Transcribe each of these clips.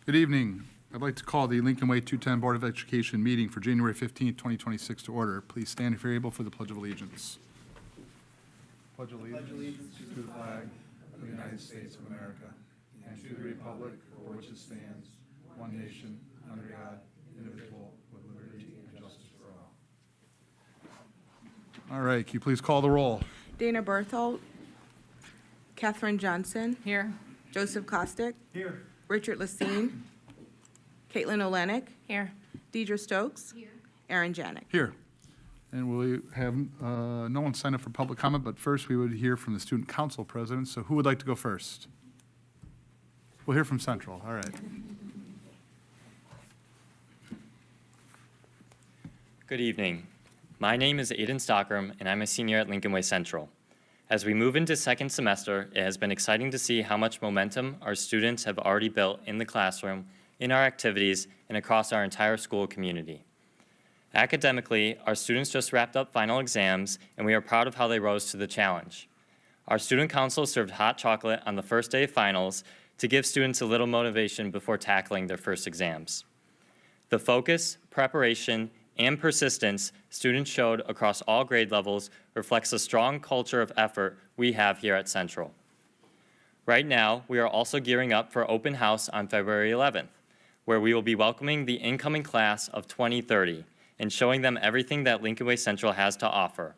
Good evening. I'd like to call the Lincoln Way 210 Board of Education meeting for January 15th, 2026 to order. Please stand if you're able for the Pledge of Allegiance. Pledge allegiance to the flag of the United States of America and to the republic for which it stands, one nation, under God, indivisible, with liberty and justice for all. All right, can you please call the roll? Dana Berthold. Katherine Johnson. Here. Joseph Kostick. Here. Richard Lacine. Caitlin Olenek. Here. Deidre Stokes. Here. Aaron Janik. Here. And we have no one signed up for public comment, but first we would hear from the Student Council President. So who would like to go first? We'll hear from Central. All right. Good evening. My name is Aiden Stockram, and I'm a senior at Lincoln Way Central. As we move into second semester, it has been exciting to see how much momentum our students have already built in the classroom, in our activities, and across our entire school community. Academically, our students just wrapped up final exams, and we are proud of how they rose to the challenge. Our student council served hot chocolate on the first day of finals to give students a little motivation before tackling their first exams. The focus, preparation, and persistence students showed across all grade levels reflects a strong culture of effort we have here at Central. Right now, we are also gearing up for open house on February 11th, where we will be welcoming the incoming class of 2030 and showing them everything that Lincoln Way Central has to offer,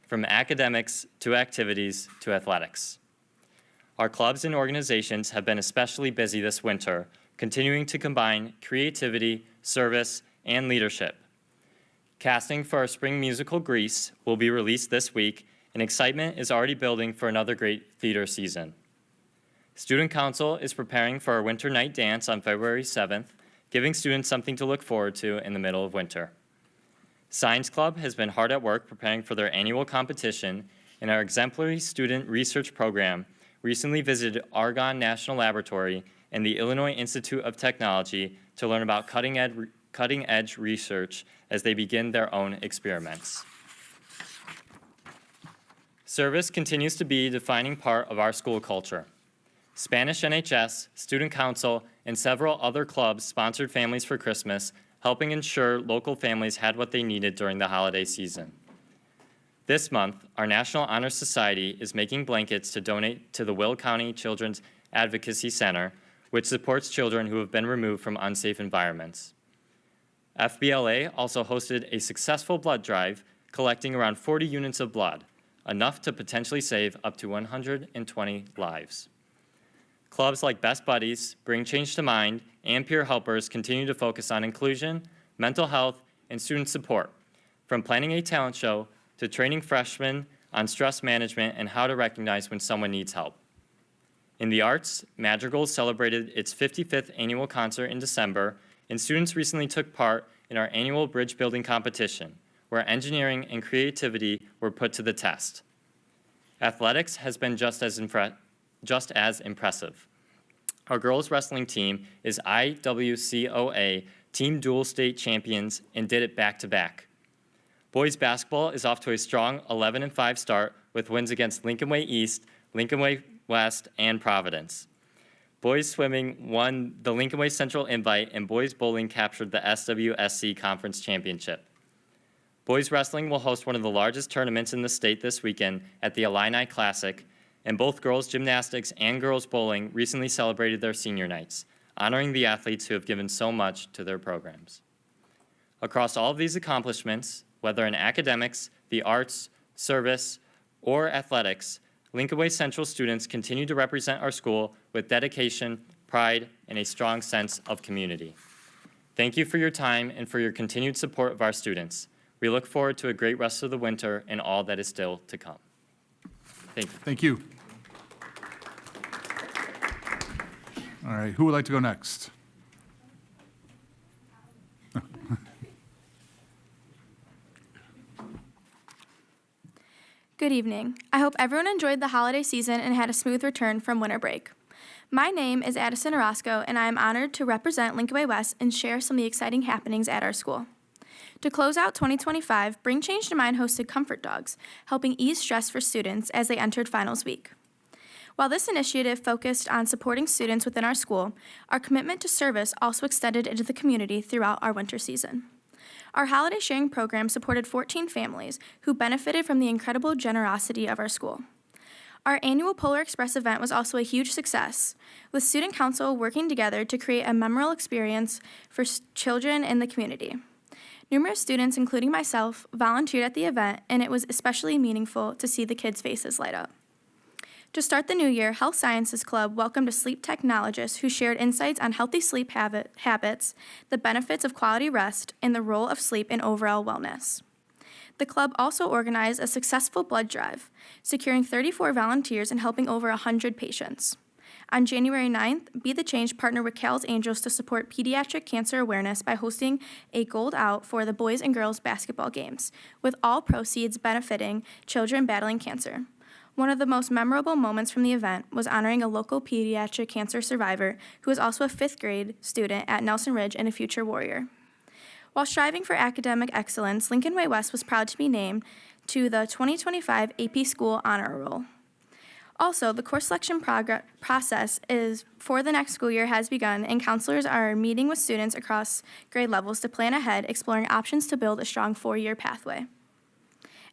from academics to activities to athletics. Our clubs and organizations have been especially busy this winter, continuing to combine creativity, service, and leadership. Casting for our spring musical Grease will be released this week, and excitement is already building for another great theater season. Student Council is preparing for our winter night dance on February 7th, giving students something to look forward to in the middle of winter. Science Club has been hard at work preparing for their annual competition, and our exemplary student research program recently visited Argonne National Laboratory and the Illinois Institute of Technology to learn about cutting-edge research as they begin their own experiments. Service continues to be a defining part of our school culture. Spanish NHS, Student Council, and several other clubs sponsored Families for Christmas, helping ensure local families had what they needed during the holiday season. This month, our National Honor Society is making blankets to donate to the Will County Children's Advocacy Center, which supports children who have been removed from unsafe environments. FBLA also hosted a successful blood drive, collecting around 40 units of blood, enough to potentially save up to 120 lives. Clubs like Best Buddies, Bring Change to Mind, and Peer Helpers continue to focus on inclusion, mental health, and student support, from planning a talent show to training freshmen on stress management and how to recognize when someone needs help. In the arts, Madrigals celebrated its 55th annual concert in December, and students recently took part in our annual bridge building competition, where engineering and creativity were put to the test. Athletics has been just as impressive. Our girls wrestling team is IWCOA Team Dual State Champions and did it back-to-back. Boys basketball is off to a strong 11-5 start with wins against Lincoln Way East, Lincoln Way West, and Providence. Boys swimming won the Lincoln Way Central Invite, and boys bowling captured the SWSC Conference Championship. Boys wrestling will host one of the largest tournaments in the state this weekend at the Illini Classic, and both girls gymnastics and girls bowling recently celebrated their senior nights, honoring the athletes who have given so much to their programs. Across all of these accomplishments, whether in academics, the arts, service, or athletics, Lincoln Way Central students continue to represent our school with dedication, pride, and a strong sense of community. Thank you for your time and for your continued support of our students. We look forward to a great rest of the winter and all that is still to come. Thank you. Thank you. All right, who would like to go next? Good evening. I hope everyone enjoyed the holiday season and had a smooth return from winter break. My name is Addison Orozco, and I am honored to represent Lincoln Way West and share some of the exciting happenings at our school. To close out 2025, Bring Change to Mind hosted Comfort Dogs, helping ease stress for students as they entered finals week. While this initiative focused on supporting students within our school, our commitment to service also extended into the community throughout our winter season. Our holiday sharing program supported 14 families who benefited from the incredible generosity of our school. Our annual Polar Express event was also a huge success, with Student Council working together to create a memorable experience for children in the community. Numerous students, including myself, volunteered at the event, and it was especially meaningful to see the kids' faces light up. To start the new year, Health Sciences Club welcomed a sleep technologist who shared insights on healthy sleep habits, the benefits of quality rest, and the role of sleep in overall wellness. The club also organized a successful blood drive, securing 34 volunteers and helping over 100 patients. On January 9th, Be the Change partnered with Cal's Angels to support pediatric cancer awareness by hosting a Gold Out for the boys and girls basketball games, with all proceeds benefiting children battling cancer. One of the most memorable moments from the event was honoring a local pediatric cancer survivor who is also a 5th grade student at Nelson Ridge and a future warrior. While striving for academic excellence, Lincoln Way West was proud to be named to the 2025 AP School Honor Roll. Also, the course selection process for the next school year has begun, and counselors are meeting with students across grade levels to plan ahead, exploring options to build a strong 4-year pathway.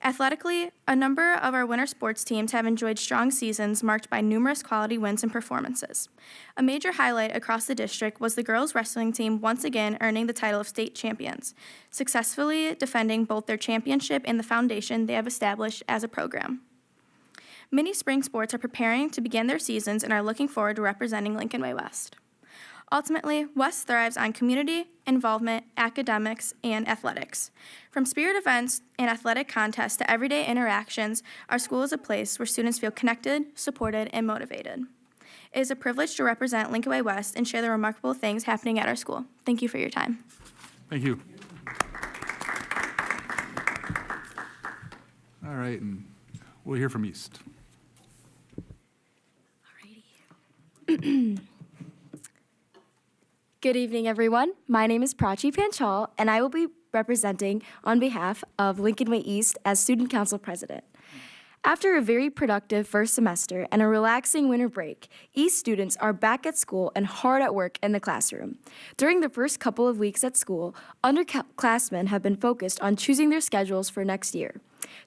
Athletically, a number of our winter sports teams have enjoyed strong seasons marked by numerous quality wins and performances. A major highlight across the district was the girls' wrestling team once again earning the title of state champions, successfully defending both their championship and the foundation they have established as a program. Many spring sports are preparing to begin their seasons and are looking forward to representing Lincoln Way West. Ultimately, West thrives on community, involvement, academics, and athletics. From spirit events and athletic contests to everyday interactions, our school is a place where students feel connected, supported, and motivated. It is a privilege to represent Lincoln Way West and share the remarkable things happening at our school. Thank you for your time. Thank you. All right, and we'll hear from East. Good evening, everyone. My name is Prachi Panchal, and I will be representing on behalf of Lincoln Way East as Student Council President. After a very productive first semester and a relaxing winter break, East students are back at school and hard at work in the classroom. During the first couple of weeks at school, underclassmen have been focused on choosing their schedules for next year.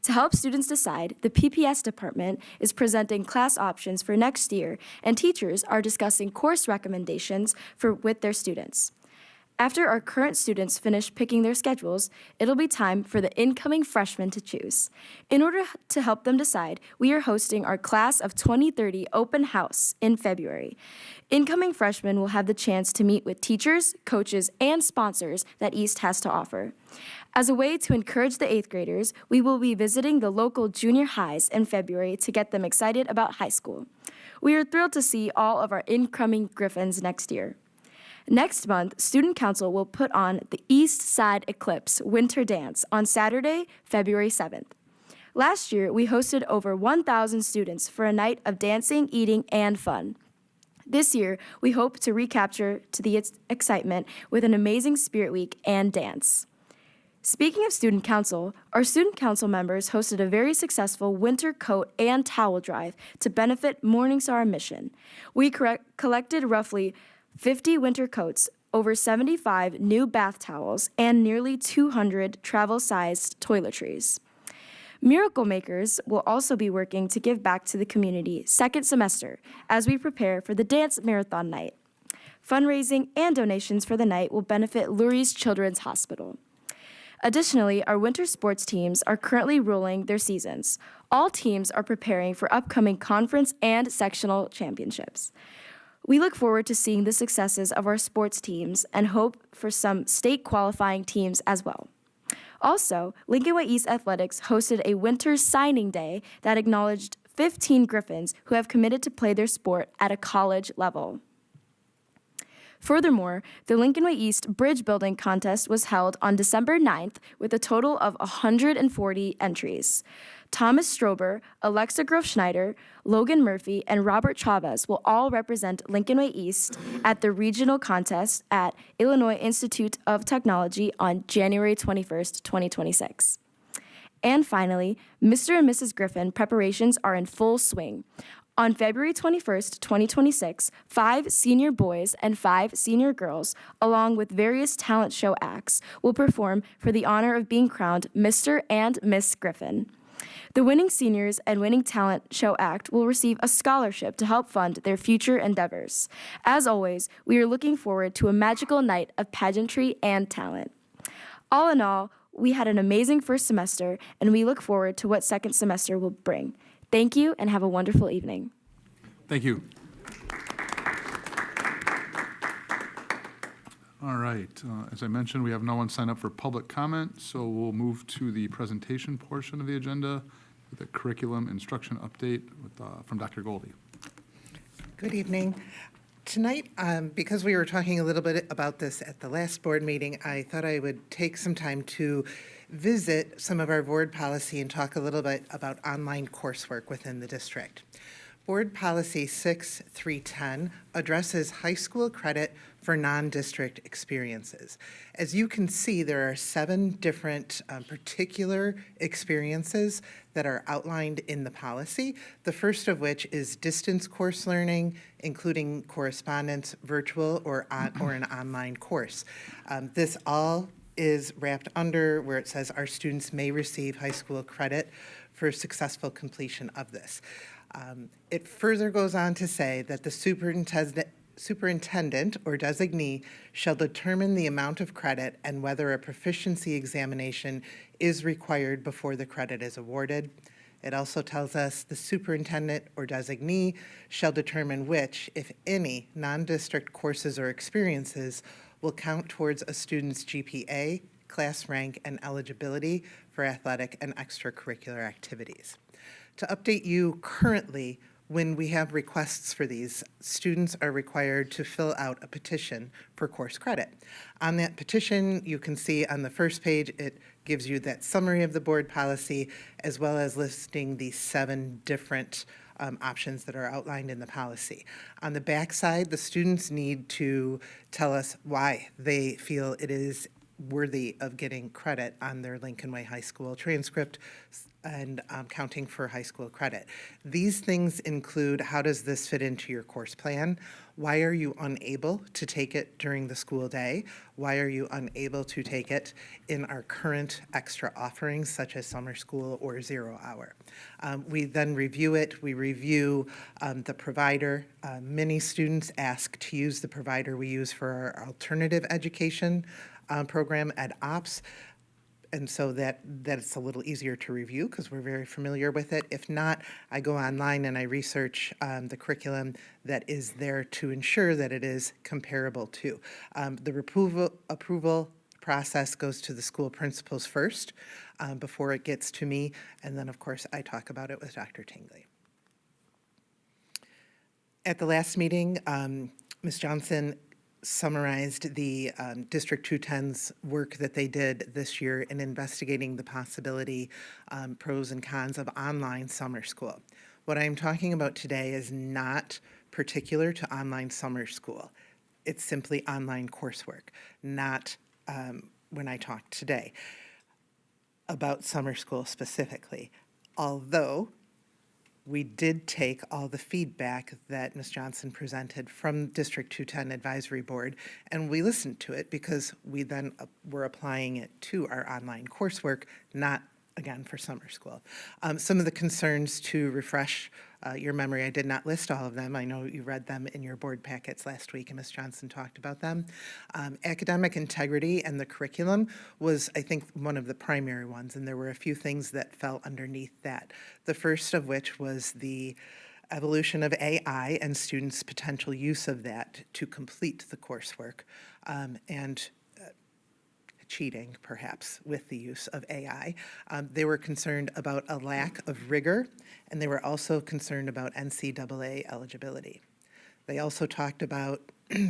To help students decide, the PPS department is presenting class options for next year, and teachers are discussing course recommendations with their students. After our current students finish picking their schedules, it'll be time for the incoming freshmen to choose. In order to help them decide, we are hosting our Class of 2030 open house in February. Incoming freshmen will have the chance to meet with teachers, coaches, and sponsors that East has to offer. As a way to encourage the 8th graders, we will be visiting the local junior highs in February to get them excited about high school. We are thrilled to see all of our incoming Griffins next year. Next month, Student Council will put on the East Side Eclipse Winter Dance on Saturday, February 7th. Last year, we hosted over 1,000 students for a night of dancing, eating, and fun. This year, we hope to recapture the excitement with an amazing Spirit Week and dance. Speaking of Student Council, our Student Council members hosted a very successful winter coat and towel drive to benefit Morningstar Mission. We collected roughly 50 winter coats, over 75 new bath towels, and nearly 200 travel-sized toiletries. Miracle Makers will also be working to give back to the community second semester as we prepare for the Dance Marathon Night. Fundraising and donations for the night will benefit Lurie's Children's Hospital. Additionally, our winter sports teams are currently rolling their seasons. All teams are preparing for upcoming conference and sectional championships. We look forward to seeing the successes of our sports teams and hope for some state qualifying teams as well. Also, Lincoln Way East Athletics hosted a winter signing day that acknowledged 15 Griffins who have committed to play their sport at a college level. Furthermore, the Lincoln Way East Bridge Building Contest was held on December 9th with a total of 140 entries. Thomas Strober, Alexa Grove-Schneider, Logan Murphy, and Robert Chavez will all represent Lincoln Way East at the regional contest at Illinois Institute of Technology on January 21st, 2026. And finally, Mr. and Mrs. Griffin preparations are in full swing. On February 21st, 2026, 5 senior boys and 5 senior girls, along with various talent show acts, will perform for the honor of being crowned Mr. and Miss Griffin. The winning seniors and winning talent show act will receive a scholarship to help fund their future endeavors. As always, we are looking forward to a magical night of pageantry and talent. All in all, we had an amazing first semester, and we look forward to what second semester will bring. Thank you, and have a wonderful evening. Thank you. All right, as I mentioned, we have no one signed up for public comment, so we'll move to the presentation portion of the agenda with a curriculum instruction update from Dr. Goldie. Good evening. Tonight, because we were talking a little bit about this at the last board meeting, I thought I would take some time to visit some of our board policy and talk a little bit about online coursework within the district. Board Policy 6310 addresses high school credit for non-district experiences. As you can see, there are 7 different particular experiences that are outlined in the policy, the first of which is distance course learning, including correspondence, virtual, or an online course. This all is wrapped under where it says our students may receive high school credit for successful completion of this. It further goes on to say that the superintendent or designee shall determine the amount of credit and whether a proficiency examination is required before the credit is awarded. It also tells us the superintendent or designee shall determine which, if any, non-district courses or experiences will count towards a student's GPA, class rank, and eligibility for athletic and extracurricular activities. To update you, currently, when we have requests for these, students are required to fill out a petition for course credit. On that petition, you can see on the first page, it gives you that summary of the board policy, as well as listing the 7 different options that are outlined in the policy. On the back side, the students need to tell us why they feel it is worthy of getting credit on their Lincoln Way High School transcript and counting for high school credit. These things include, how does this fit into your course plan? Why are you unable to take it during the school day? Why are you unable to take it in our current extra offerings such as summer school or 0 hour? We then review it. We review the provider. Many students ask to use the provider we use for our alternative education program at OPS. And so that it's a little easier to review because we're very familiar with it. If not, I go online and I research the curriculum that is there to ensure that it is comparable to. The approval process goes to the school principals first before it gets to me. And then, of course, I talk about it with Dr. Tingley. At the last meeting, Ms. Johnson summarized the District 210's work that they did this year in investigating the possibility, pros and cons of online summer school. What I'm talking about today is not particular to online summer school. It's simply online coursework, not when I talk today about summer school specifically. Although we did take all the feedback that Ms. Johnson presented from District 210 Advisory Board, and we listened to it because we then were applying it to our online coursework, not, again, for summer school. Some of the concerns, to refresh your memory, I did not list all of them. I know you read them in your board packets last week, and Ms. Johnson talked about them. Academic integrity and the curriculum was, I think, one of the primary ones, and there were a few things that fell underneath that. The first of which was the evolution of AI and students' potential use of that to complete the coursework, and cheating, perhaps, with the use of AI. They were concerned about a lack of rigor, and they were also concerned about NCAA eligibility. They also talked about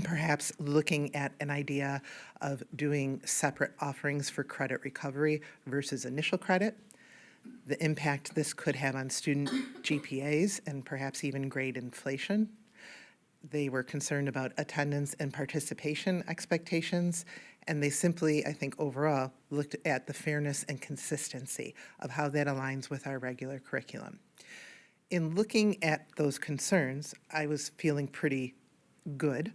perhaps looking at an idea of doing separate offerings for credit recovery versus initial credit, the impact this could have on student GPAs and perhaps even grade inflation. They were concerned about attendance and participation expectations, and they simply, I think overall, looked at the fairness and consistency of how that aligns with our regular curriculum. In looking at those concerns, I was feeling pretty good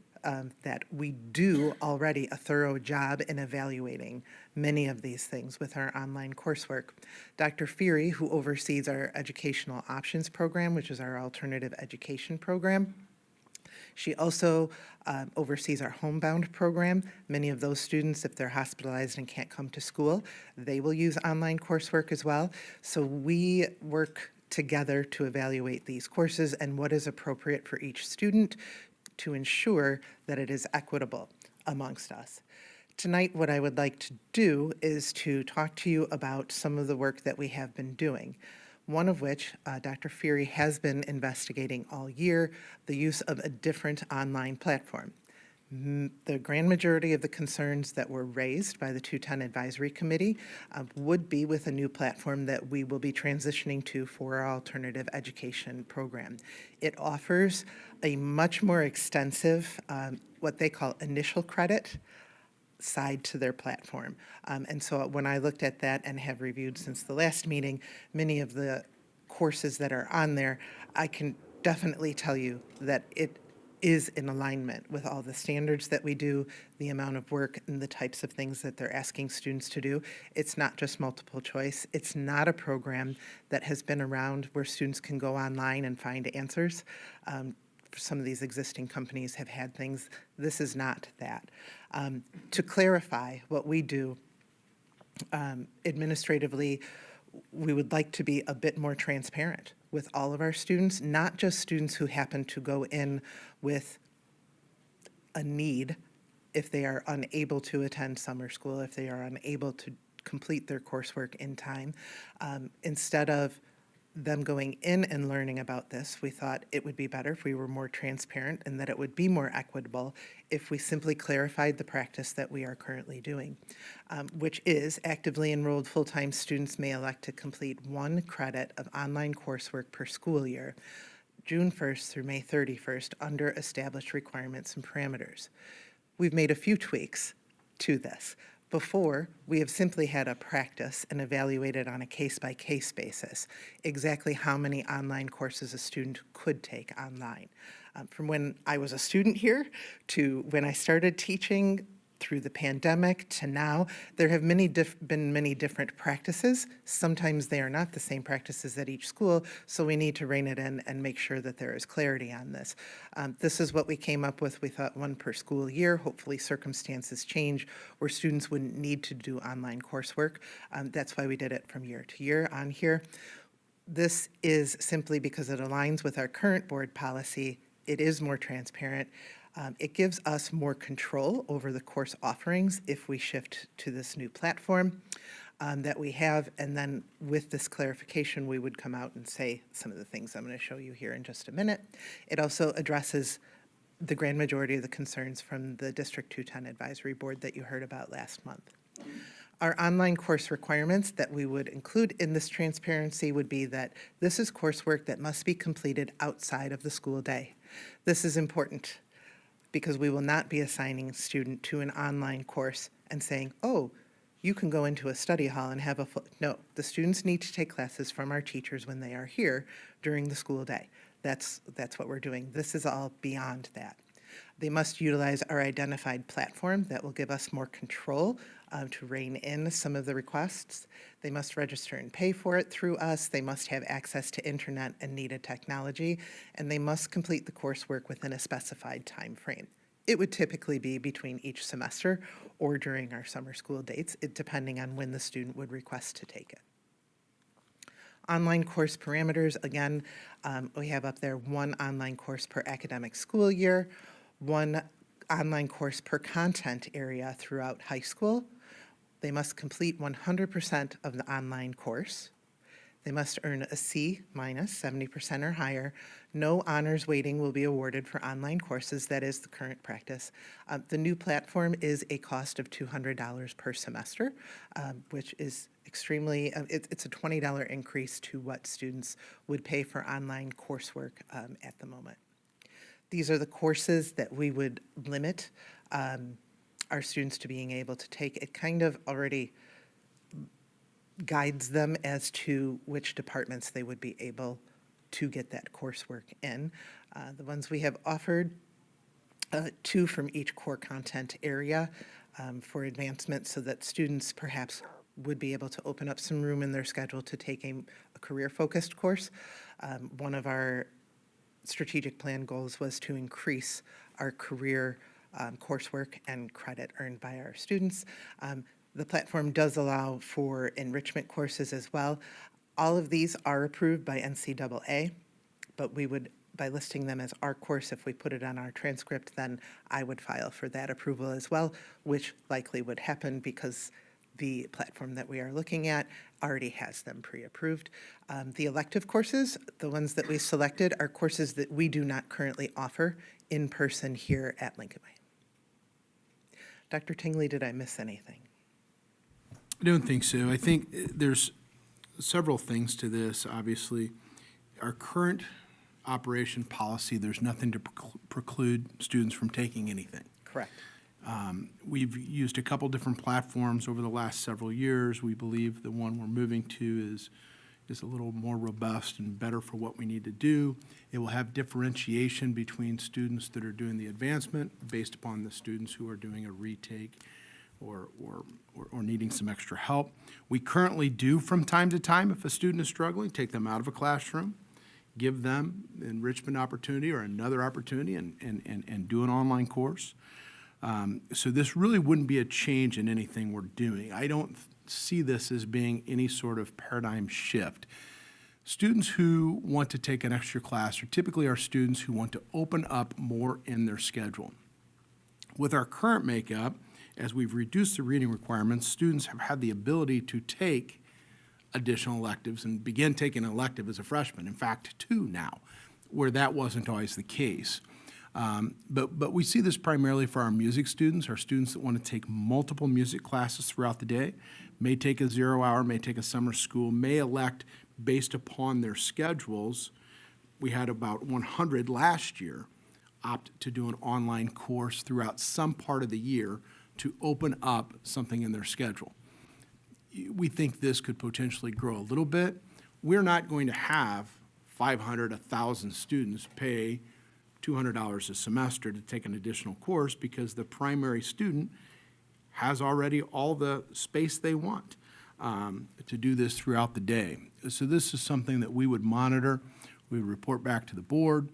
that we do already a thorough job in evaluating many of these things with our online coursework. Dr. Feary, who oversees our Educational Options Program, which is our alternative education program, she also oversees our homebound program. Many of those students, if they're hospitalized and can't come to school, they will use online coursework as well. So we work together to evaluate these courses and what is appropriate for each student to ensure that it is equitable amongst us. Tonight, what I would like to do is to talk to you about some of the work that we have been doing. One of which Dr. Feary has been investigating all year, the use of a different online platform. The grand majority of the concerns that were raised by the 210 Advisory Committee would be with a new platform that we will be transitioning to for our alternative education program. It offers a much more extensive, what they call initial credit, side to their platform. And so when I looked at that and have reviewed since the last meeting, many of the courses that are on there, I can definitely tell you that it is in alignment with all the standards that we do, the amount of work and the types of things that they're asking students to do. It's not just multiple choice. It's not a program that has been around where students can go online and find answers. Some of these existing companies have had things. This is not that. To clarify what we do administratively, we would like to be a bit more transparent with all of our students, not just students who happen to go in with a need if they are unable to attend summer school, if they are unable to complete their coursework in time. Instead of them going in and learning about this, we thought it would be better if we were more transparent and that it would be more equitable if we simply clarified the practice that we are currently doing, which is actively enrolled full-time students may elect to complete 1 credit of online coursework per school year, June 1st through May 31st, under established requirements and parameters. We've made a few tweaks to this. Before, we have simply had a practice and evaluated on a case-by-case basis exactly how many online courses a student could take online. From when I was a student here to when I started teaching through the pandemic to now, there have been many different practices. Sometimes they are not the same practices at each school, so we need to rein it in and make sure that there is clarity on this. This is what we came up with. We thought 1 per school year. Hopefully circumstances change where students wouldn't need to do online coursework. That's why we did it from year to year on here. This is simply because it aligns with our current board policy. It is more transparent. It gives us more control over the course offerings if we shift to this new platform that we have. And then with this clarification, we would come out and say some of the things I'm going to show you here in just a minute. It also addresses the grand majority of the concerns from the District 210 Advisory Board that you heard about last month. Our online course requirements that we would include in this transparency would be that this is coursework that must be completed outside of the school day. This is important because we will not be assigning a student to an online course and saying, oh, you can go into a study hall and have a full, no, the students need to take classes from our teachers when they are here during the school day. That's what we're doing. This is all beyond that. They must utilize our identified platform that will give us more control to rein in some of the requests. They must register and pay for it through us. They must have access to internet and needed technology, and they must complete the coursework within a specified time frame. It would typically be between each semester or during our summer school dates, depending on when the student would request to take it. Online course parameters, again, we have up there 1 online course per academic school year, 1 online course per content area throughout high school. They must complete 100% of the online course. They must earn a C minus, 70% or higher. No honors weighting will be awarded for online courses. That is the current practice. The new platform is a cost of $200 per semester, which is extremely, it's a $20 increase to what students would pay for online coursework at the moment. These are the courses that we would limit our students to being able to take. It kind of already guides them as to which departments they would be able to get that coursework in. The ones we have offered, 2 from each core content area for advancement so that students perhaps would be able to open up some room in their schedule to take a career-focused course. One of our strategic plan goals was to increase our career coursework and credit earned by our students. The platform does allow for enrichment courses as well. All of these are approved by NCAA, but we would, by listing them as our course, if we put it on our transcript, then I would file for that approval as well, which likely would happen because the platform that we are looking at already has them pre-approved. The elective courses, the ones that we selected, are courses that we do not currently offer in person here at Lincoln Way. Dr. Tingley, did I miss anything? I don't think so. I think there's several things to this, obviously. Our current operation policy, there's nothing to preclude students from taking anything. Correct. We've used a couple different platforms over the last several years. We believe the one we're moving to is a little more robust and better for what we need to do. It will have differentiation between students that are doing the advancement based upon the students who are doing a retake or needing some extra help. We currently do from time to time, if a student is struggling, take them out of a classroom, give them enrichment opportunity or another opportunity and do an online course. So this really wouldn't be a change in anything we're doing. I don't see this as being any sort of paradigm shift. Students who want to take an extra class are typically our students who want to open up more in their schedule. With our current makeup, as we've reduced the reading requirements, students have had the ability to take additional electives and begin taking an elective as a freshman. In fact, 2 now, where that wasn't always the case. But we see this primarily for our music students, our students that want to take multiple music classes throughout the day, may take a 0 hour, may take a summer school, may elect based upon their schedules. We had about 100 last year opt to do an online course throughout some part of the year to open up something in their schedule. We think this could potentially grow a little bit. We're not going to have 500, 1,000 students pay $200 a semester to take an additional course because the primary student has already all the space they want to do this throughout the day. So this is something that we would monitor. We would report back to the board.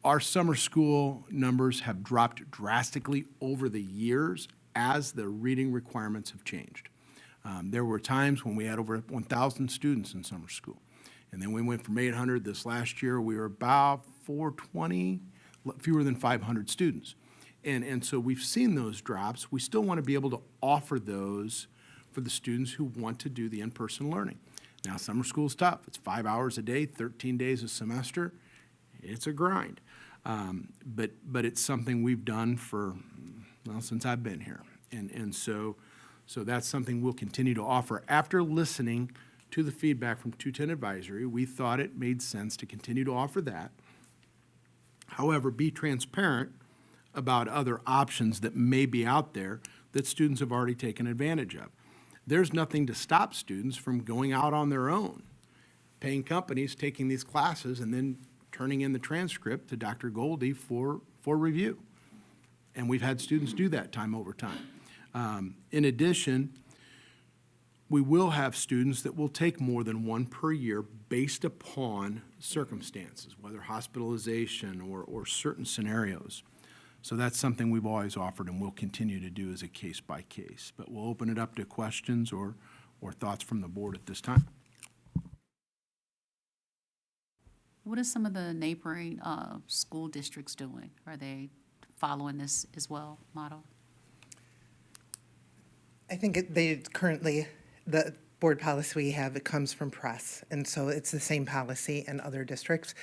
Our summer school numbers have dropped drastically over the years as the reading requirements have changed. There were times when we had over 1,000 students in summer school. And then we went from 800 this last year. We were about 420, fewer than 500 students. And so we've seen those drops. We still want to be able to offer those for the students who want to do the in-person learning. Now, summer school's tough. It's 5 hours a day, 13 days a semester. It's a grind. But it's something we've done for, well, since I've been here. And so that's something we'll continue to offer. After listening to the feedback from 210 Advisory, we thought it made sense to continue to offer that. However, be transparent about other options that may be out there that students have already taken advantage of. There's nothing to stop students from going out on their own, paying companies, taking these classes, and then turning in the transcript to Dr. Goldie for review. And we've had students do that time over time. In addition, we will have students that will take more than one per year based upon circumstances, whether hospitalization or certain scenarios. So that's something we've always offered and will continue to do as a case by case. But we'll open it up to questions or thoughts from the board at this time. What are some of the neighboring school districts doing? Are they following this as well, model? I think they currently, the board policy we have, it comes from press, and so it's the same policy in other districts.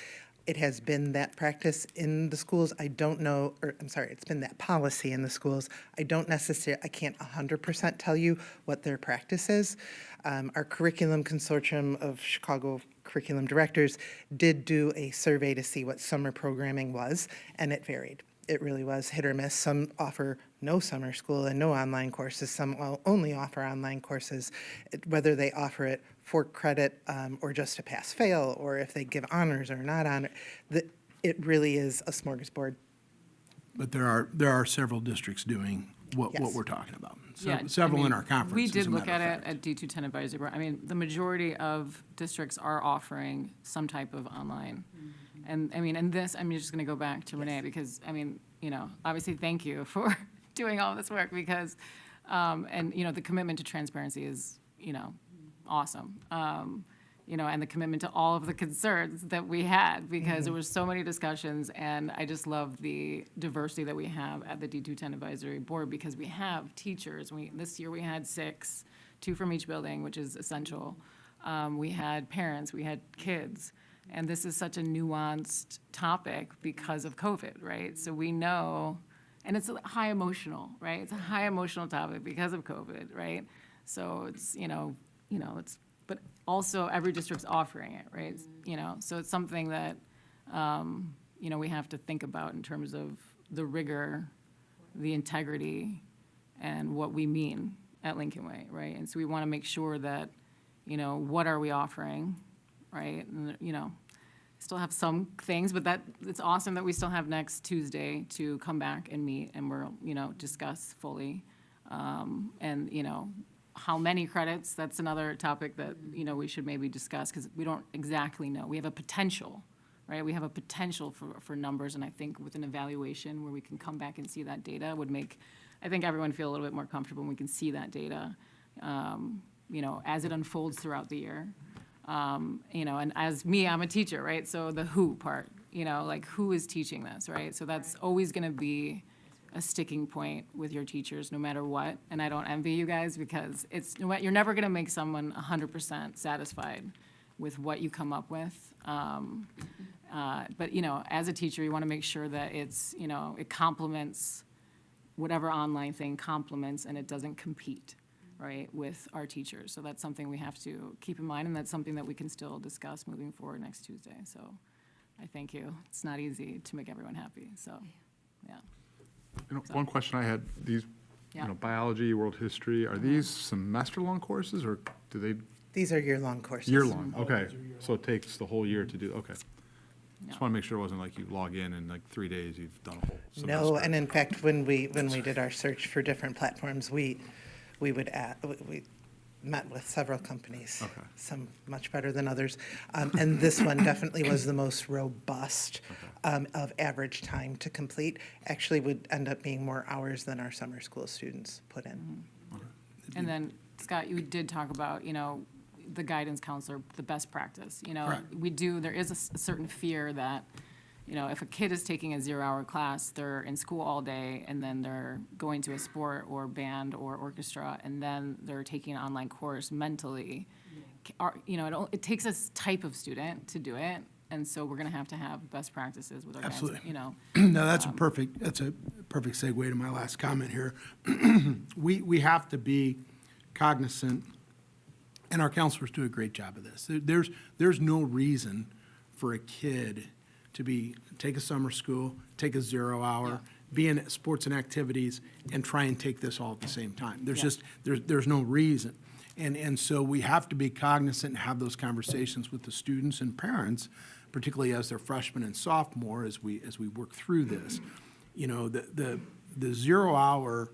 It has been that practice in the schools. I don't know, or I'm sorry, it's been that policy in the schools. I don't necessarily, I can't 100% tell you what their practice is. Our curriculum consortium of Chicago curriculum directors did do a survey to see what summer programming was, and it varied. it really was hit or miss. Some offer no summer school and no online courses. Some will only offer online courses, whether they offer it for credit or just a pass-fail, or if they give honors or not honor. It really is a smorgasbord. But there are several districts doing what Yes. we're talking about. Yeah, Several I in mean, our conference, We as did a look matter at of it fact. at D210 Advisory Board. I mean, the majority of districts are offering some type of online. And, I mean, and this, I'm just going to go back to Renee, because, I mean, you know, obviously, thank you for doing all this work, because, and, you know, the commitment to transparency is, you know, awesome. You know, and the commitment to all of the concerns that we had, because there were so many discussions, and I just love the diversity that we have at the D210 Advisory Board, because we have teachers. This year we had 6, 2 from each building, which is essential. We had parents, we had kids, and this is such a nuanced topic because of COVID, right? So we know, and it's high emotional, right? It's a high emotional topic because of COVID, right? So it's, it's, but also every district's offering it, right? You know, so it's something that, you know, we have to think about in terms of the rigor, the integrity, and what we mean at Lincoln Way, right? And so we want to make sure that, you know, what are we offering, right? And, you know, still have some things, but it's awesome that we still have next Tuesday to come back and meet, and we'll, you know, discuss fully. And, you know, how many credits, that's another topic that, you know, we should maybe discuss, because we don't exactly know. We have a potential, right? We have a potential for numbers, and I think with an evaluation where we can come back and see that data would make, I think, everyone feel a little bit more comfortable when we can see that data, you know, as it unfolds throughout the year. You know, and as me, I'm a teacher, right? So the who part, you know, like, who is teaching this, right? So that's always going to be a sticking point with your teachers, no matter what. And I don't envy you guys, because you're never going to make someone 100% satisfied with what you come up with. But, you know, as a teacher, you want to make sure that it's, you know, it complements whatever online thing complements, and it doesn't compete, right, with our teachers. So that's something we have to keep in mind, and that's something that we can still discuss moving forward next Tuesday. So I thank you. It's not easy to make everyone happy, so, yeah. You know, one question I had, these, Yeah. you know, biology, world history, are these semester-long courses, or do they, These are year-long courses. year-long? Okay, so it takes the whole year to do, okay. Yeah. Just want to make sure it wasn't like you log in and like 3 days, you've done a whole semester. No, and in fact, when we did our search for different platforms, we met with several companies. Okay. Some much better than others. And this one definitely was the most robust of average time to complete. Actually would end up being more hours than our summer school students put in. And then, Scott, you did talk about, you know, the guidance counselor, the best practice, you know. Correct. There is a certain fear that, you know, if a kid is taking a 0-hour class, they're in school all day, and then they're going to a sport or band or orchestra, and then they're taking an online course mentally. You know, it takes a type of student to do it, and so we're gonna have to have best practices with our guys, Absolutely. you know. No, that's a perfect segue to my last comment here. We have to be cognizant, and our counselors do a great job of this. There's no reason for a kid to take a summer school, take a 0-hour, be in sports and activities, and try and take this all at the same time. There's no reason. And so we have to be cognizant and have those conversations with the students and parents, particularly as they're freshmen and sophomore, as we work through this. You know, the 0-hour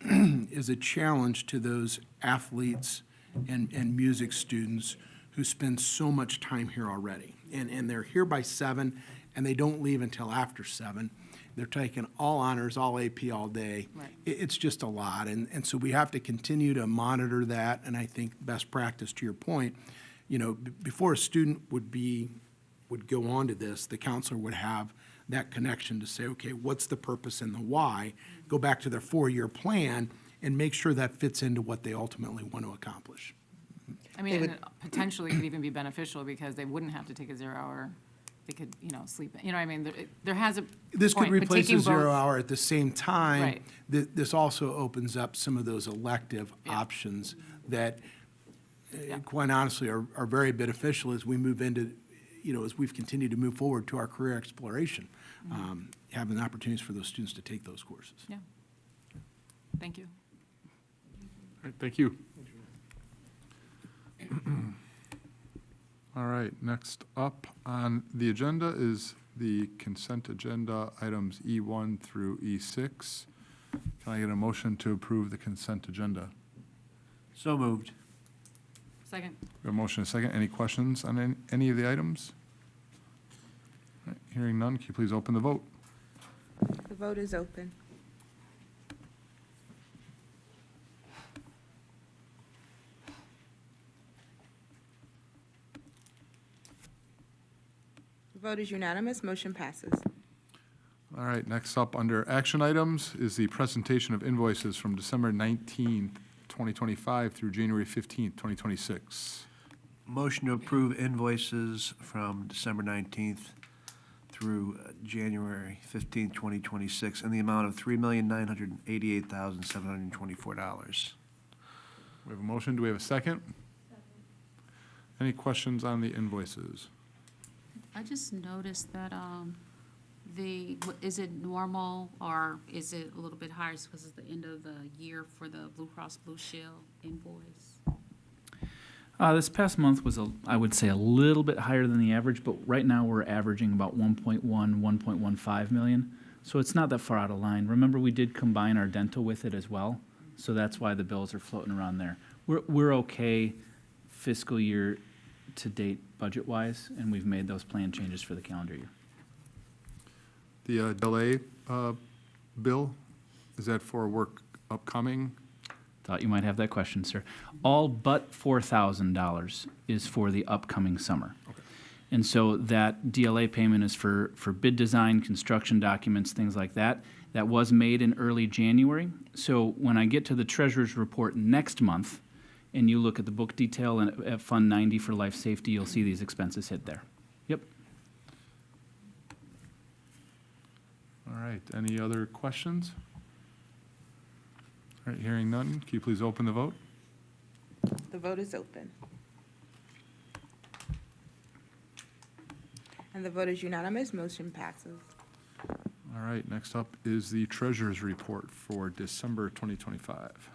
is a challenge to those athletes and music students who spend so much time here already. And they're here by 7, and they don't leave until after 7. They're taking all honors, all AP all day. Right. It's just a lot. And so we have to continue to monitor that. And I think best practice, to your point, you know, before a student would go on to this, the counselor would have that connection to say, okay, what's the purpose and the why? Go back to their 4-year plan and make sure that fits into what they ultimately want to accomplish. I mean, and it potentially could even be beneficial, because they wouldn't have to take a 0-hour. They could, you know, sleep. You know what I mean? There has a This could point, but replace a taking both- 0-hour at the same time. Right. This also opens up some of those elective options that, Yeah. quite honestly, are very beneficial as we move into, as we've continued to move forward to our career exploration, having opportunities for those students to take those courses. Yeah. Thank you. All right, thank you. All right, next up on the agenda is the consent agenda, items E1 through E6. Can I get a motion to approve the consent agenda? So moved. Second. We have a motion and a second. Any questions on any of the items? All right, hearing none, can you please open the vote? The vote is open. The vote is unanimous. Motion passes. All right, next up under action items is the presentation of invoices from December 19th, 2025 through January 15th, 2026. Motion to approve invoices from December 19th through January 15th, 2026, in the amount of $3,988,724. We have a motion. Do we have a second? Any questions on the invoices? I just noticed that is it normal or is it a little bit higher because it's the end of the year for the Blue Cross Blue Shield invoice? This past month was, I would say, a little bit higher than the average, but right now we're averaging about 1.15 million. So it's not that far out of line. Remember, we did combine our dental with it as well, so that's why the bills are floating around there. We're okay fiscal year to date budget-wise, and we've made those plan changes for the calendar year. The delay bill, is that for work upcoming? Thought you might have that question, sir. All but $4,000 is for the upcoming summer. Okay. And so that DLA payment is for bid design, construction documents, things like that. That was made in early January. So when I get to the treasurer's report next month, and you look at the book detail and at Fund 90 for life safety, you'll see these expenses hit there. Yep. All right, any other questions? All right, hearing none, can you please open the vote? The vote is open. And the vote is unanimous. Motion passes. All right, next up is the treasurer's report for December 2025.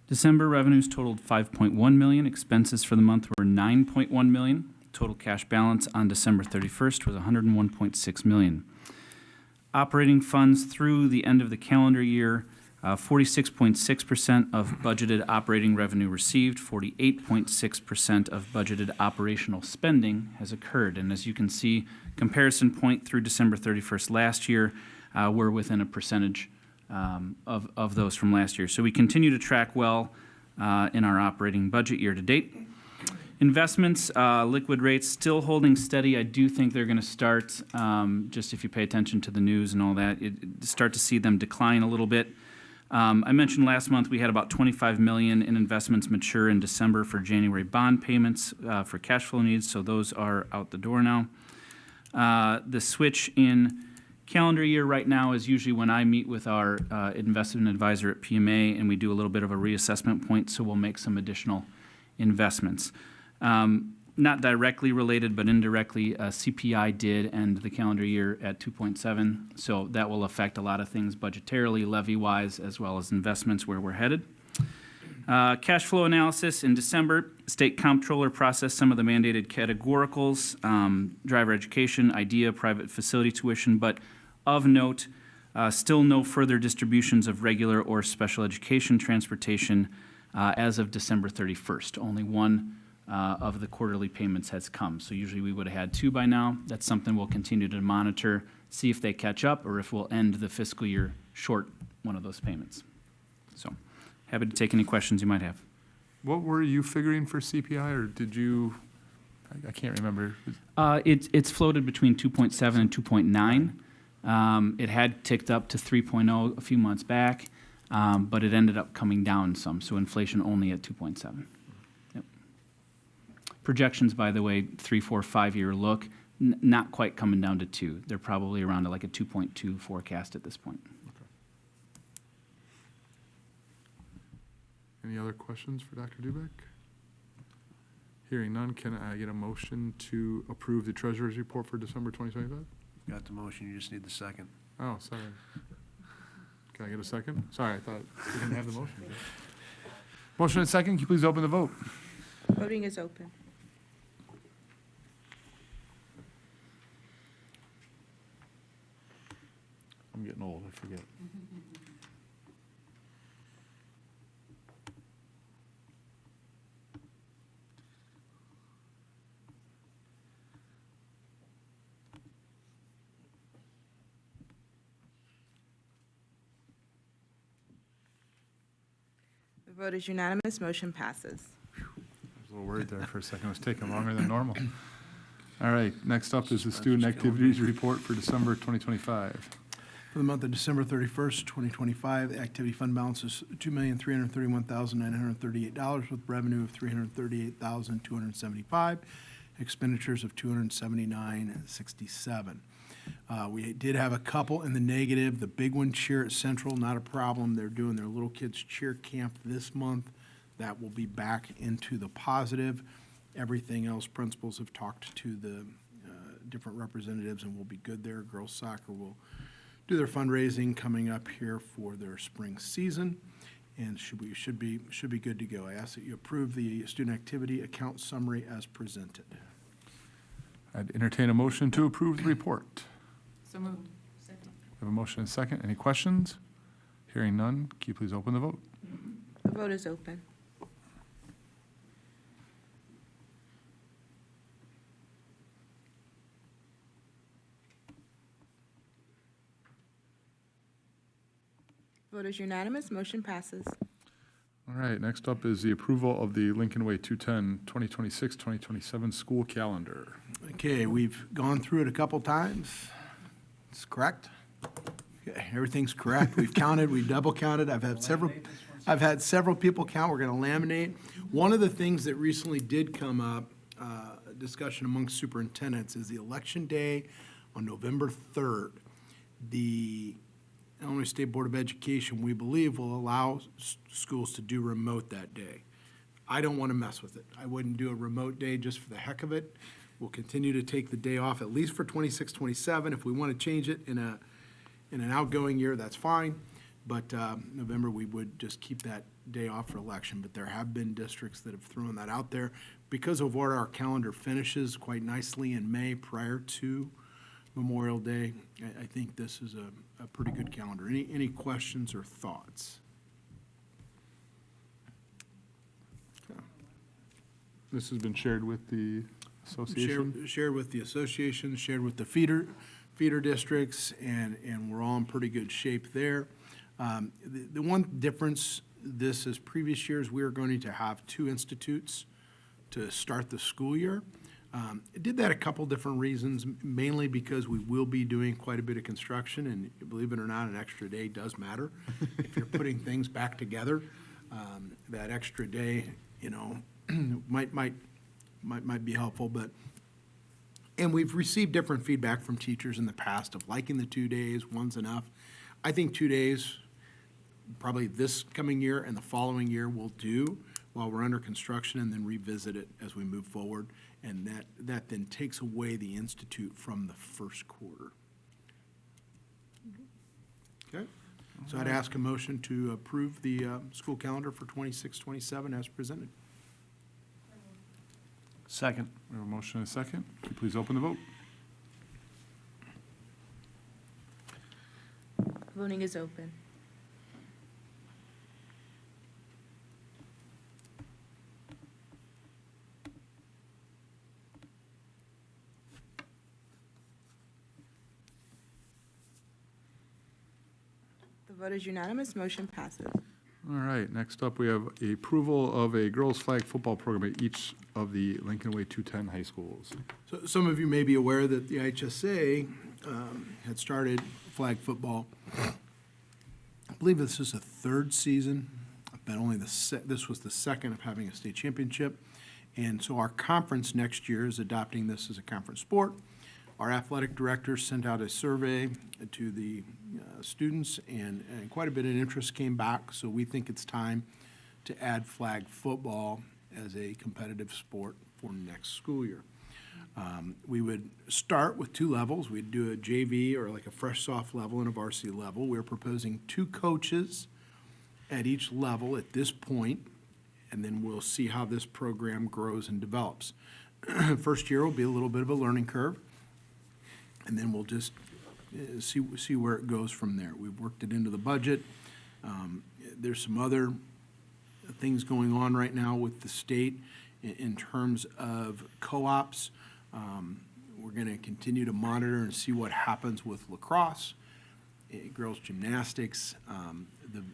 December revenues totaled $5.1 million. Expenses for the month were $9.1 million. Total cash balance on December 31st was $101.6 million. Operating funds through the end of the calendar year, 46.6% of budgeted operating revenue received, 48.6% of budgeted operational spending has occurred. And as you can see, comparison point through December 31st last year, we're within a percentage of those from last year. So we continue to track well in our operating budget year to date. Investments, liquid rates still holding steady. I do think they're going to start, just if you pay attention to the news and all that, start to see them decline a little bit. I mentioned last month we had about $25 million in investments mature in December for January bond payments for cash flow needs, so those are out the door now. The switch in calendar year right now is usually when I meet with our investment advisor at PMA and we do a little bit of a reassessment point, so we'll make some additional investments. Not directly related, but indirectly, CPI did end the calendar year at 2.7, so that will affect a lot of things budgetarily, levy-wise, as well as investments where we're headed. Cash flow analysis in December, state comptroller processed some of the mandated categoricals, driver education, IDEA, private facility tuition, but of note, still no further distributions of regular or special education transportation as of December 31st. Only one of the quarterly payments has come. So usually we would have had two by now. That's something we'll continue to monitor, see if they catch up or if we'll end the fiscal year short one of those payments. So happy to take any questions you might have. What were you figuring for CPI, or did you, I can't remember. It's floated between 2.7 and 2.9. It had ticked up to 3.0 a few months back, but it ended up coming down some, so inflation only at 2.7. Yep. Projections, by the way, 3, 4, 5-year look, not quite coming down to 2. They're probably around like a 2.2 forecast at this point. Any other questions for Dr. Dubek? Hearing none, can I get a motion to approve the treasurer's report for December 2025? Got the motion, you just need the second. Oh, sorry. Can I get a second? Sorry, I thought we didn't have the motion. Motion and second, can you please open the vote? Voting is open. I'm getting old, I forget. The vote is unanimous, motion passes. I was a little worried there for a second, it was taking longer than normal. All right, next up is the student activities report for December 2025. For the month of December 31st, 2025, the activity fund balance is $2,331,938 with revenue of $338,275, expenditures of $279,067. We did have a couple in the negative. The big one, Cheer at Central, not a problem. They're doing their little kids cheer camp this month. That will be back into the positive. Everything else, principals have talked to the different representatives and will be good there. Girls soccer will do their fundraising coming up here for their spring season, and should be good to go. I ask that you approve the student activity account summary as presented. I'd entertain a motion to approve the report. So moved. We have a motion and second. Any questions? Hearing none, can you please open the vote? The vote is open. Vote is unanimous, motion passes. All right, next up is the approval of the Lincoln Way 210 2026-2027 school calendar. Okay, we've gone through it a couple times. It's correct? Okay, everything's correct. We've counted, we've double counted. I've had several people count. We're going to laminate. One of the things that recently did come up, discussion among superintendents, is the election day on November 3rd. The Illinois State Board of Education, we believe, will allow schools to do remote that day. I don't want to mess with it. I wouldn't do a remote day just for the heck of it. We'll continue to take the day off, at least for 26, 27. If we want to change it in an outgoing year, that's fine. But November, we would just keep that day off for election. But there have been districts that have thrown that out there. Because of where our calendar finishes quite nicely in May prior to Memorial Day, I think this is a pretty good calendar. Any questions or thoughts? This has been shared with the association? Shared with the association, shared with the feeder districts, and we're all in pretty good shape there. The one difference this is previous years, we are going to have 2 institutes to start the school year. I did that a couple different reasons, mainly because we will be doing quite a bit of construction, and believe it or not, an extra day does matter. If you're putting things back together, that extra day, might be helpful, and we've received different feedback from teachers in the past of liking the 2 days, one's enough. I think 2 days, probably this coming year and the following year will do while we're under construction, and then revisit it as we move forward. And that then takes away the institute from the first quarter. Okay? So I'd ask a motion to approve the school calendar for 26-27 as presented. Second. We have a motion and a second. Can you please open the vote? Voting is open. The vote is unanimous, motion passes. All right, next up, we have a approval of a girls' flag football program at each of the Lincoln Way 210 high schools. So some of you may be aware that the IHSA had started flag football. I believe this is the 3rd season, but only this was the 2nd of having a state championship. And so our conference next year is adopting this as a conference sport. Our athletic director sent out a survey to the students, and quite a bit of interest came back. So we think it's time to add flag football as a competitive sport for next school year. We would start with 2 levels. We'd do a JV or like a fresh soft level and a varsity level. We're proposing 2 coaches at each level at this point, and then we'll see how this program grows and develops. First year will be a little bit of a learning curve, and then we'll just see where it goes from there. We've worked it into the budget. There's some other things going on right now with the state in terms of co-ops. We're going to continue to monitor and see what happens with lacrosse, girls gymnastics.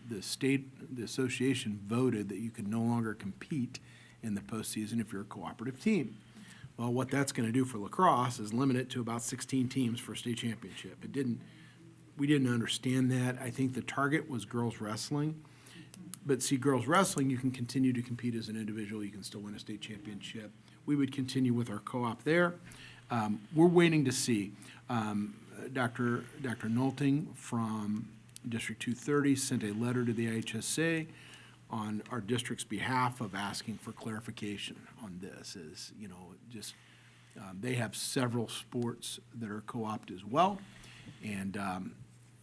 The state, the association voted that you could no longer compete in the postseason if you're a cooperative team. Well, what that's going to do for lacrosse is limit it to about 16 teams for a state championship. We didn't understand that. I think the target was girls wrestling. But see, girls wrestling, you can continue to compete as an individual. You can still win a state championship. We would continue with our co-op there. We're waiting to see. Dr. Nolting from District 230 sent a letter to the IHSA on our district's behalf of asking for clarification on this. They have several sports that are co-opted as well. And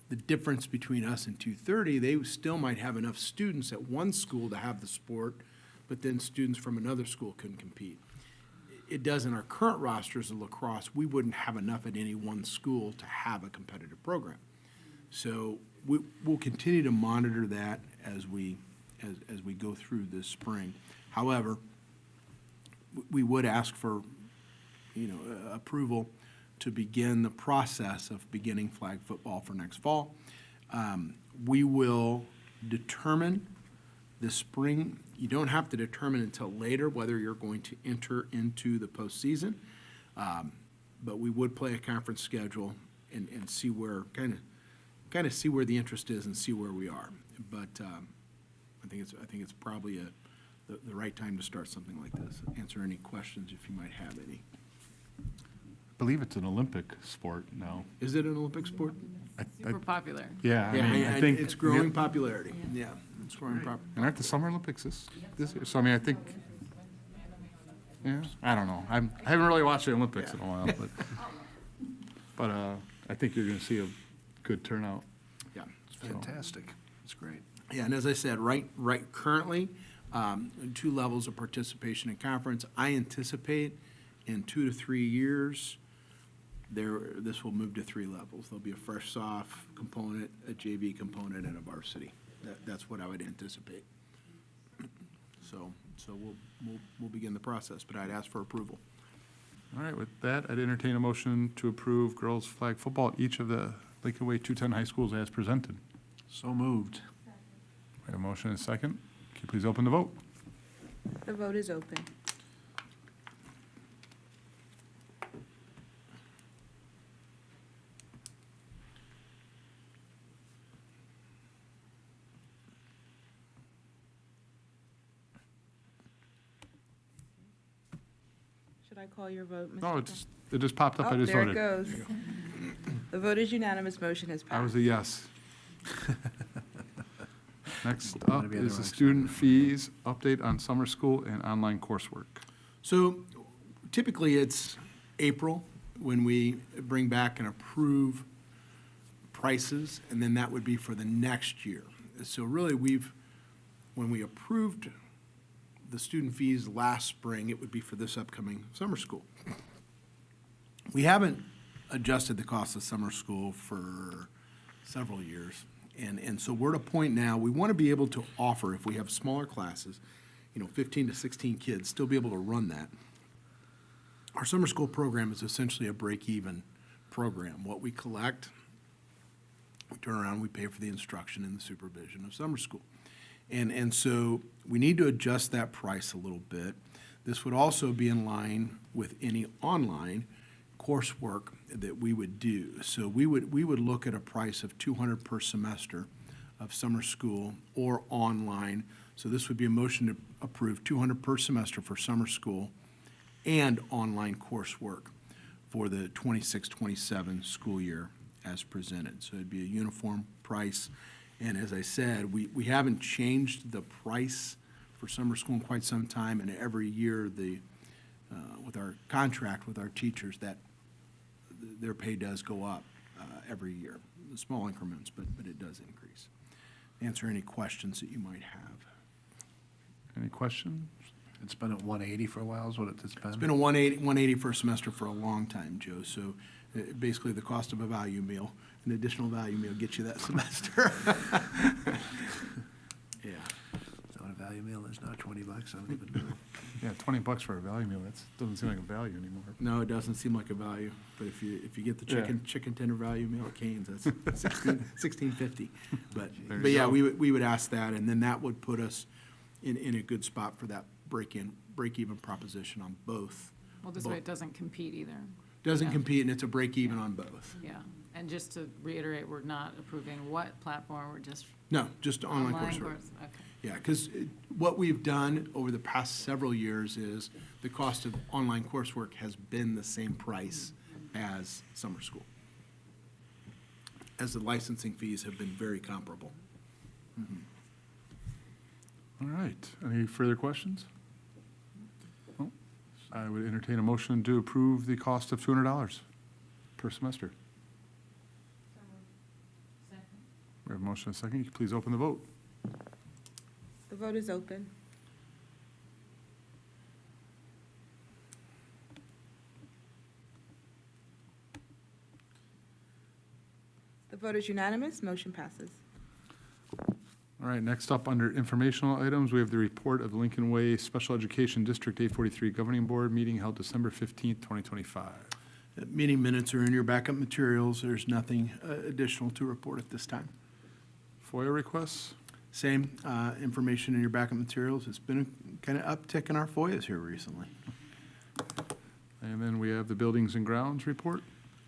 the difference between us and 230, they still might have enough students at one school to have the sport, but then students from another school couldn't compete. It does in our current rosters of lacrosse, we wouldn't have enough at any one school to have a competitive program. So we'll continue to monitor that as we go through this spring. However, we would ask for, approval to begin the process of beginning flag football for next fall. We will determine this spring. You don't have to determine until later whether you're going to enter into the postseason, but we would play a conference schedule and see where kind of see where the interest is and see where we are. But I think it's probably the right time to start something like this. Answer any questions if you might have any. I believe it's an Olympic sport now. Is it an Olympic sport? Super popular. Yeah, Yeah, I think. it's growing popularity. Yeah, it's growing popularity. And aren't the Summer Olympics this year? So, I think, yeah, I don't know. I haven't really watched the Olympics in a while, but I think you're going to see a good turnout. Yeah. Fantastic. It's great. Yeah, and as I said, right currently, 2 levels of participation in conference. I anticipate in 2 to 3 years, this will move to 3 levels. There'll be a fresh soft component, a JV component, and a varsity. That's what I would anticipate. So we'll begin the process, but I'd ask for approval. All right, with that, I'd entertain a motion to approve girls flag football at each of the Lincoln Way 210 high schools as presented. So moved. I have a motion and a second. Can you please open the vote? The vote is open. Should I call your vote, Mr. No, it just popped up. I just There voted. it goes. The vote is unanimous. Motion has I was passed. a yes. Next Wanna up be on the is the right student fees update on summer school and online coursework. So typically, it's April when we bring back and approve prices, and then that would be for the next year. So really, when we approved the student fees last spring, it would be for this upcoming summer school. We haven't adjusted the cost of summer school for several years. And so we're at a point now, we want to be able to offer, if we have smaller classes, 15 to 16 kids, still be able to run that. Our summer school program is essentially a break-even program. What we collect, we turn around, we pay for the instruction and the supervision of summer school. And so we need to adjust that price a little bit. This would also be in line with any online coursework that we would do. So we would look at a price of $200 per semester of summer school or online. So this would be a motion to approve $200 per semester for summer school and online coursework for the 26-27 school year as presented. So it'd be a uniform price. And as I said, we haven't changed the price for summer school in quite some time, and every year the with our contract with our teachers, that their pay does go up every year. Small increments, but it does increase. Answer any questions that you might have. Any questions? It's been at 180 for a while, is what it's been? It's been a 180 for a semester for a long time, Joe. So basically the cost of a value meal, an additional value meal gets you that semester. Yeah. Is that what a value meal is now, 20 bucks? I don't even know. Yeah, $20 for a value meal, that doesn't seem like a value anymore. No, it doesn't seem like a value, but if you get the Yeah. chicken tender value meal at Cane's, that's $16.50. But There you yeah, go. we would ask that, and then that would put us in a good spot for that break-even proposition on both. Well, this way it doesn't compete either. Doesn't Yeah. compete, and it's a break-even on both. Yeah, and just to reiterate, we're not approving what platform, we're just No, just online coursework. course, okay. Yeah, because what we've done over the past several years is the cost of online coursework has been the same price as summer school, as the licensing fees have been very comparable. All right, any further questions? Well, I would entertain a motion to approve the cost of $200 per semester. We have a motion and a second. You can please open the vote. The vote is open. The vote is unanimous, motion passes. All right, next up, under informational items, we have the report of the Lincoln Way Special Education District 843 Governing Board meeting held December 15th, 2025. Meeting minutes are in your backup materials. There's nothing additional to report at this time. FOIA requests? Same information in your backup materials. It's been a kind of uptick in our FOIAs here recently. And then we have the Buildings and Grounds report.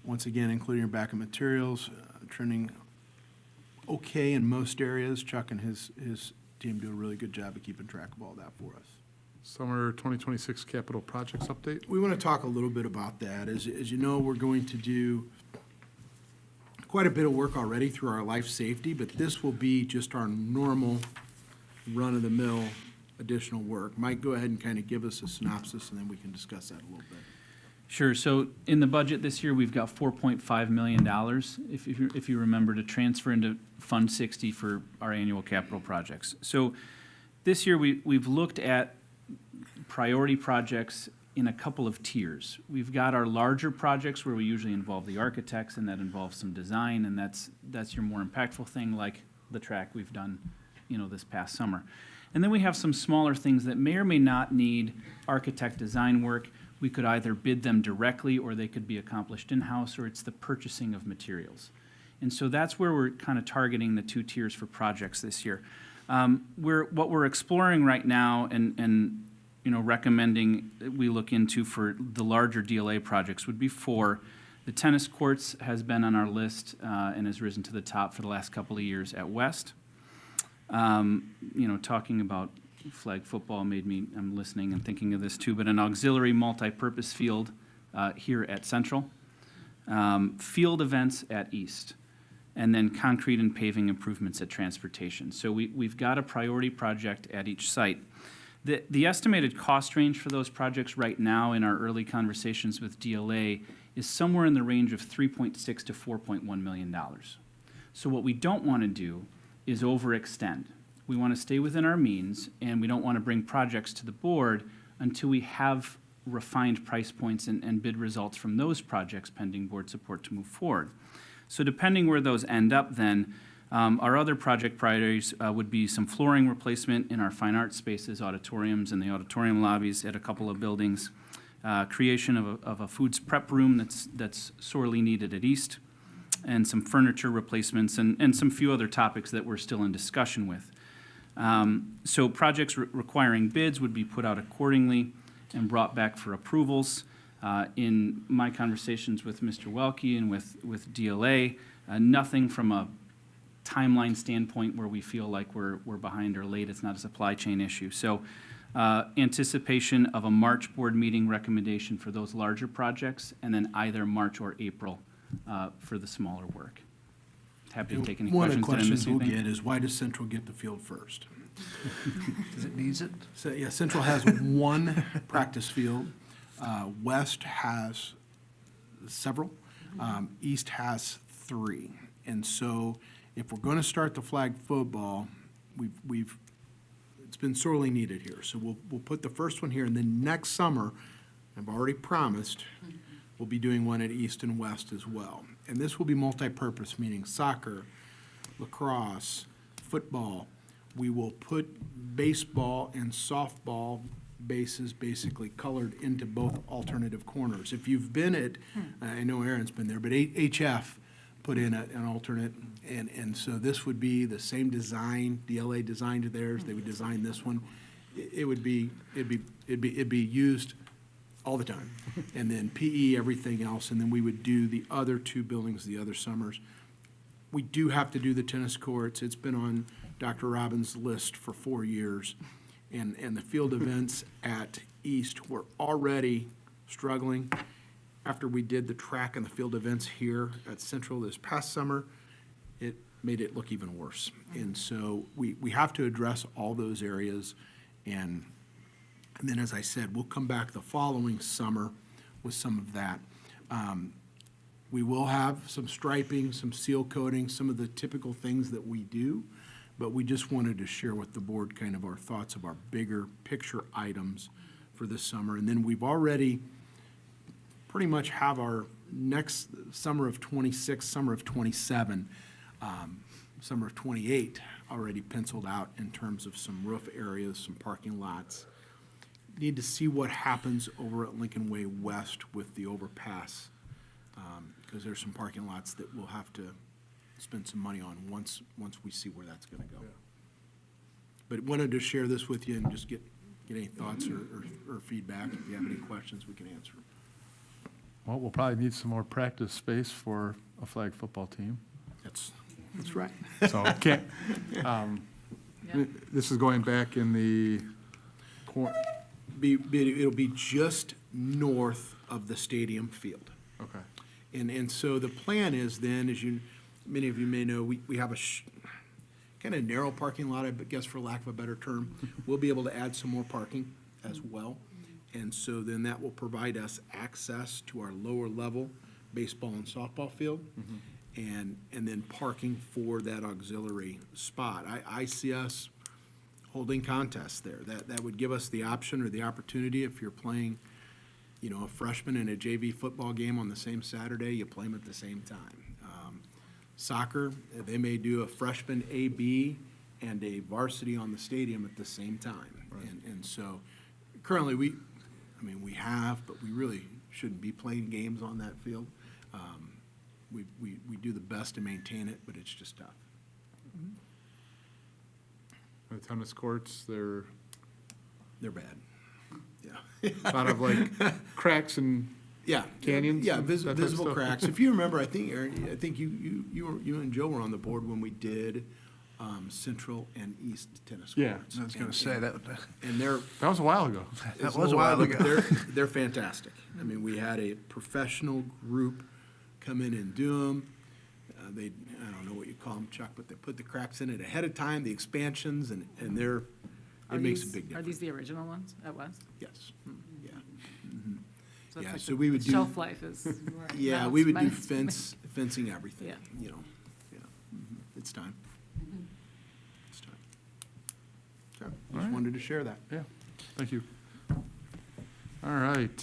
Once again, including your backup materials, trending okay in most areas. Chuck and his team do a really good job of keeping track of all that for us. Summer 2026 capital projects update. We want to talk a little bit about that. As you know, we're going to do quite a bit of work already through our life safety, but this will be just our normal run-of-the-mill additional work. Mike, go ahead and kind of give us a synopsis, and then we can discuss that a little bit. Sure. So in the budget this year, we've got $4.5 million, if you remember, to transfer into Fund 60 for our annual capital projects. So this year, we've looked at priority projects in a couple of tiers. We've got our larger projects where we usually involve the architects, and that involves some design, and that's your more impactful thing, like the track we've done, this past summer. And then we have some smaller things that may or may not need architect design work. We could either bid them directly, or they could be accomplished in-house, or it's the purchasing of materials. And so that's where we're kind of targeting the two tiers for projects this year. What we're exploring right now and recommending that we look into for the larger DLA projects would be four. The tennis courts has been on our list and has risen to the top for the last couple of years at West. Talking about flag football I'm listening and thinking of this too, but an auxiliary multi-purpose field here at Central, field events at East, and then concrete and paving improvements at Transportation. So we've got a priority project at each site. The estimated cost range for those projects right now in our early conversations with DLA is somewhere in the range of $3.6 to $4.1 million. So what we don't want to do is overextend. We want to stay within our means, and we don't want to bring projects to the board until we have refined price points and bid results from those projects pending board support to move forward. So depending where those end up then, our other project priorities would be some flooring replacement in our fine arts spaces, auditoriums, and the auditorium lobbies at a couple of buildings, creation of a foods prep room that's sorely needed at East, and some furniture replacements and some few other topics that we're still in discussion with. So projects requiring bids would be put out accordingly and brought back for approvals. In my conversations with Mr. Welke and with DLA, nothing from a timeline standpoint where we feel like we're behind or late. It's not a supply chain issue. So anticipation of a March board meeting recommendation for those larger projects, and then either March or April for the smaller work. Happy to take any One of questions. the Did I miss questions we'll anything? get is, why does Central get the field first? Because it needs it? So, yeah, Central has one practice field. West has several. East has 3. And so if we're going to start the flag football, it's been sorely needed here. So we'll put the first one here, and then next summer, I've already promised, we'll be doing one at East and West as well. And this will be multi-purpose, meaning soccer, lacrosse, football. We will put baseball and softball bases basically colored into both alternative corners. If you've been at, I know Aaron's been there, but HF put in an alternate, and so this would be the same design. DLA designed theirs. They would design this one. It'd be used all the time. And then PE, everything else, and then we would do the other 2 buildings the other summers. We do have to do the tennis courts. It's been on Dr. Robbins' list for 4 years. And the field events at East were already struggling. After we did the track and the field events here at Central this past summer, it made it look even worse. And so we have to address all those areas. And then, as I said, we'll come back the following summer with some of that. We will have some striping, some seal coating, some of the typical things that we do, but we just wanted to share with the board kind of our thoughts of our bigger picture items for this summer. And then we've already pretty much have our next summer of 26, summer of 27, summer of 28 already penciled out in terms of some roof areas, some parking lots. Need to see what happens over at Lincoln Way West with the overpass, because there's some parking lots that we'll have to spend some money on once we see where that's going to go. But wanted to share this with you and just get any thoughts or feedback. If you have any questions, we can answer them. Well, we'll probably need some more practice space for a flag football team. That's right. So can't, this is going back in the It'll be just north of the stadium field. okay. And so the plan is then, as many of you may know, we have a kind of narrow parking lot, I guess for lack of a better term. We'll be able to add some more parking as well. And so then that will provide us access to our lower level baseball and softball field, and then parking for that auxiliary spot. I see us holding contests there. That would give us the option or the opportunity, if you're playing, a freshman in a JV football game on the same Saturday, you play them at the same time. Soccer, they may do a freshman AB and a varsity on the stadium at the same time. Right. And so currently we have, but we really shouldn't be playing games on that field. We do the best to maintain it, but it's just tough. The tennis courts, they're They're bad. Yeah. a lot of like cracks and Yeah. Canyons Yeah, and that type of visible stuff? cracks. If you remember, I think, Aaron, you and Joe were on the board when we did Central and East tennis Yeah. courts. I was going to say that. And they're, that was a while ago. it's was a while ago. but they're fantastic. I mean, we had a professional group come in and do them. I don't know what you call them, Chuck, but they put the cracks in it ahead of time, the expansions, and it makes a big difference. Are these the original ones at West? Yes, yeah. So it's Yeah, like so the we would do. Shelf life is. Yeah, now we it's would do minus- fencing everything, Yeah. Yeah. It's time. It's time. Okay, All just right. wanted to share that. Yeah, thank you. All right,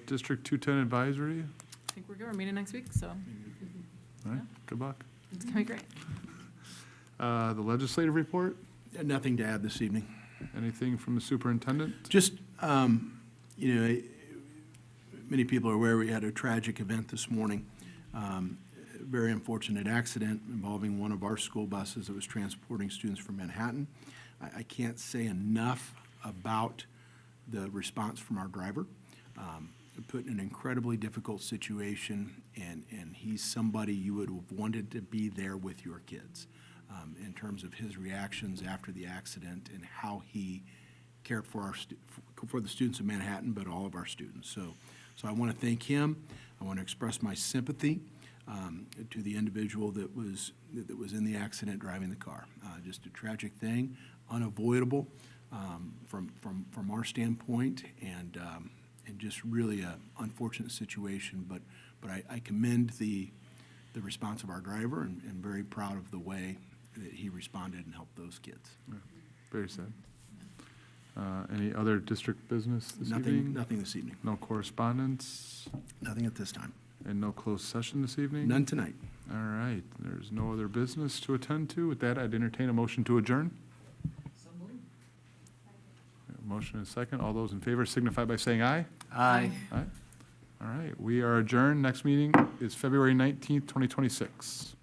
District 210 Advisory, I think we're good. We're meeting next week, so all right, good luck. it's gonna be great. The legislative report, Nothing to add this evening. anything from the superintendent? Just, many people are aware we had a tragic event this morning. Very unfortunate accident involving one of our school buses that was transporting students from Manhattan. I can't say enough about the response from our driver. Put in an incredibly difficult situation, and he's somebody you would have wanted to be there with your kids in terms of his reactions after the accident and how he cared for for the students of Manhattan, but all of our students. So I want to thank him. I want to express my sympathy to the individual that was in the accident driving the car. Just a tragic thing, unavoidable from our standpoint, and and just really a unfortunate situation, but I commend the response of our driver and very proud of the way that he responded and helped those kids. Very sad. Any other district business this evening? Nothing this evening. No correspondence Nothing at this time. and no closed session this evening? None tonight. All right, there's no other business to attend to. With that, I'd entertain a motion to adjourn. Motion and second. All those in favor signify by saying aye. Aye. Aye. All right, we are adjourned. Next meeting is February 19th, 2026.